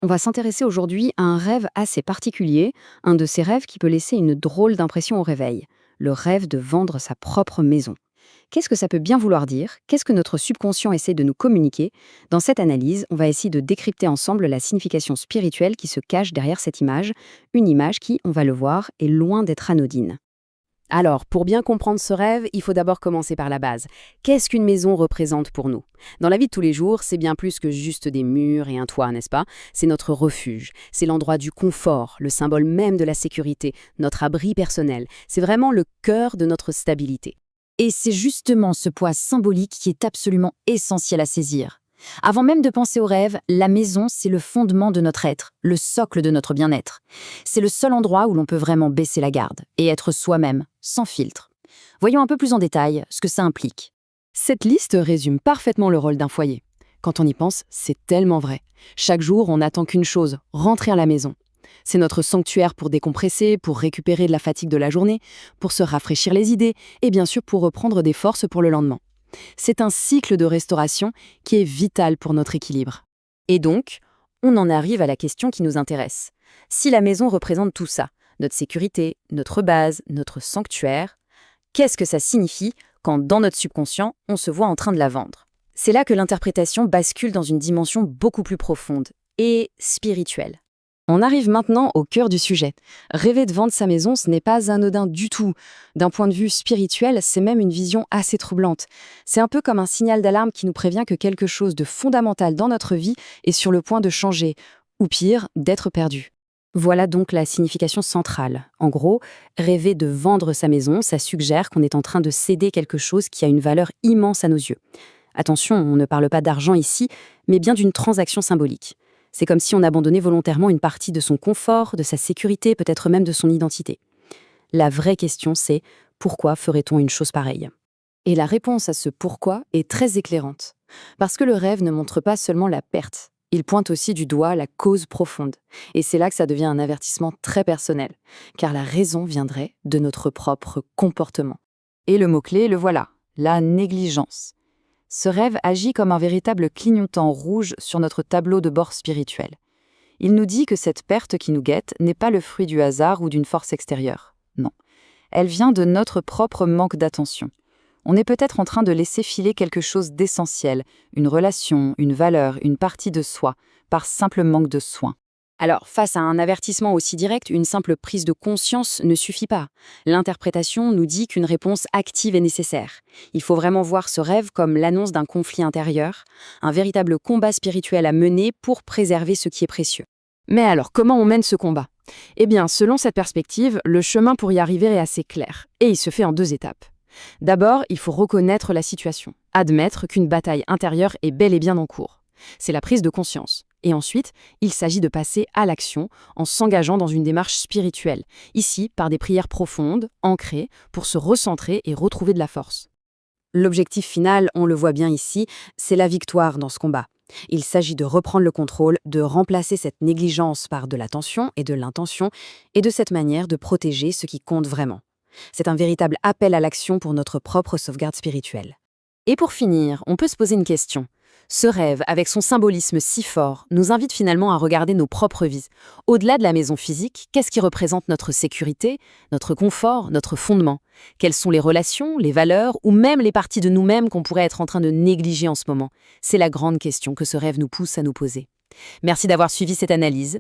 On va s'intéresser aujourd'hui à un rêve assez particulier, un de ces rêves qui peut laisser une drôle d'impression au réveil, le rêve de vendre sa propre maison. Qu'est-ce que ça peut bien vouloir dire? Qu'est-ce que notre subconscient essaie de nous communiquer? Dans cette analyse, on va essayer de décrypter ensemble la signification spirituelle qui se cache derrière cette image, une image qui, on va le voir, est loin d'être anodine. Alors, pour bien comprendre ce rêve, il faut d'abord commencer par la base. Qu'est-ce qu'une maison représente pour nous? Dans la vie de tous les jours, c'est bien plus que juste des murs et un toit, n'est-ce pas? C'est notre refuge, c'est l'endroit du confort, le symbole même de la sécurité, notre abri personnel. C'est vraiment le cœur de notre stabilité. Et c'est justement ce poids symbolique qui est absolument essentiel à saisir. Avant même de penser au rêve, la maison, c'est le fondement de notre être, le socle de notre bien-être. C'est le seul endroit où l'on peut vraiment baisser la garde et être soi-même, sans filtre. Voyons un peu plus en détail ce que ça implique. Cette liste résume parfaitement le rôle d'un foyer. Quand on y pense, c'est tellement vrai. Chaque jour, on n'attend qu'une chose, rentrer à la maison. C'est notre sanctuaire pour décompresser, pour récupérer de la fatigue de la journée, pour se rafraîchir les idées et bien sûr pour reprendre des forces pour le lendemain. C'est un cycle de restauration qui est vital pour notre équilibre. Et donc, on en arrive à la question qui nous intéresse. Si la maison représente tout ça, notre sécurité, notre base, notre sanctuaire, qu'est-ce que ça signifie quand, dans notre subconscient, on se voit en train de la vendre? C'est là que l'interprétation bascule dans une dimension beaucoup plus profonde et spirituelle. On arrive maintenant au cœur du sujet. Rêver de vendre sa maison, ce n'est pas anodin du tout. D'un point de vue spirituel, c'est même une vision assez troublante. C'est un peu comme un signal d'alarme qui nous prévient que quelque chose de fondamental dans notre vie est sur le point de changer, ou pire, d'être perdu. Voilà donc la signification centrale. En gros, rêver de vendre sa maison, ça suggère qu'on est en train de céder quelque chose qui a une valeur immense à nos yeux. Attention, on ne parle pas d'argent ici, mais bien d'une transaction symbolique. C'est comme si on abandonnait volontairement une partie de son confort, de sa sécurité, peut-être même de son identité. La vraie question, c'est pourquoi ferait-on une chose pareille? Et la réponse à ce pourquoi est très éclairante. Parce que le rêve ne montre pas seulement la perte, il pointe aussi du doigt la cause profonde. Et c'est là que ça devient un avertissement très personnel, car la raison viendrait de notre propre comportement. Et le mot-clé, le voilà, la négligence. Ce rêve agit comme un véritable clignotant rouge sur notre tableau de bord spirituel. Il nous dit que cette perte qui nous guette n'est pas le fruit du hasard ou d'une force extérieure. Non. Elle vient de notre propre manque d'attention. On est peut-être en train de laisser filer quelque chose d'essentiel, une relation, une valeur, une partie de soi, par simple manque de soin. Alors, face à un avertissement aussi direct, une simple prise de conscience ne suffit pas. L'interprétation nous dit qu'une réponse active est nécessaire. Il faut vraiment voir ce rêve comme l'annonce d'un conflit intérieur, un véritable combat spirituel à mener pour préserver ce qui est précieux. Mais alors, comment on mène ce combat? Eh bien, selon cette perspective, le chemin pour y arriver est assez clair, et il se fait en 2 étapes. D'abord, il faut reconnaître la situation, admettre qu'une bataille intérieure est bel et bien en cours. C'est la prise de conscience. Et ensuite, il s'agit de passer à l'action en s'engageant dans une démarche spirituelle, ici par des prières profondes, ancrées, pour se recentrer et retrouver de la force. L'objectif final, on le voit bien ici, c'est la victoire dans ce combat. Il s'agit de reprendre le contrôle, de remplacer cette négligence par de l'attention et de l'intention, et de cette manière de protéger ce qui compte vraiment. C'est un véritable appel à l'action pour notre propre sauvegarde spirituelle. Et pour finir, on peut se poser une question. Ce rêve, avec son symbolisme si fort, nous invite finalement à regarder nos propres vies. Au-delà de la maison physique, qu'est-ce qui représente notre sécurité, notre confort, notre fondement? Quelles sont les relations, les valeurs ou même les parties de nous-mêmes qu'on pourrait être en train de négliger en ce moment? C'est la grande question que ce rêve nous pousse à nous poser. Merci d'avoir suivi cette analyse.